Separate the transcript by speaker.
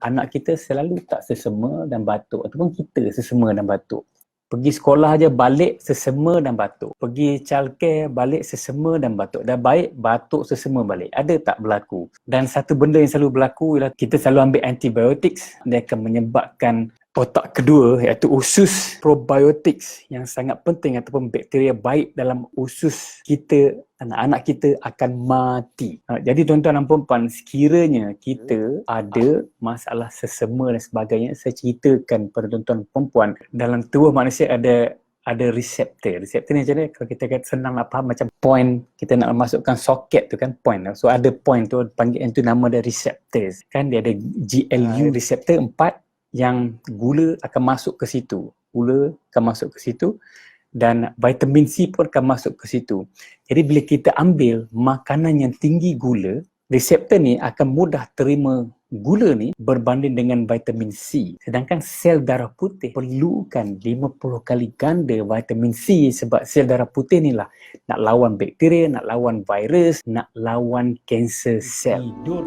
Speaker 1: Anak kita selalu tak sesema dan batuk, ataupun kita sesema dan batuk. Pergi sekolah aja balik sesema dan batuk. Pergi childcare balik sesema dan batuk. Dah baik batuk sesema balik. Ada tak berlaku? Dan satu benda yang selalu berlaku ialah kita selalu ambil antibiotik. Dia akan menyebabkan otak kedua iaitu usus probiotics yang sangat penting ataupun bakteria baik dalam usus kita, anak-anak kita akan mati. Jadi tuan-tuan dan puan-puan, sekiranya kita ada masalah sesema dan sebagainya, saya ceritakan pada tuan-tuan dan puan-puan, dalam tubuh manusia ada reseptor. Reseptor ni macam mana? Kalau kita kata senang nak faham, macam point, kita nak masukkan soket tu kan, point. So ada point tu, panggil itu nama dia receptors. Kan dia ada GLU reseptor 4 yang gula akan masuk ke situ. Gula akan masuk ke situ dan vitamin C pun akan masuk ke situ. Jadi bila kita ambil makanan yang tinggi gula, reseptor ni akan mudah terima gula ni berbanding dengan vitamin C. Sedangkan sel darah putih perlukan 50 kali ganda vitamin C sebab sel darah putih ni lah nak lawan bakteria, nak lawan virus, nak lawan kanser sel. Tidur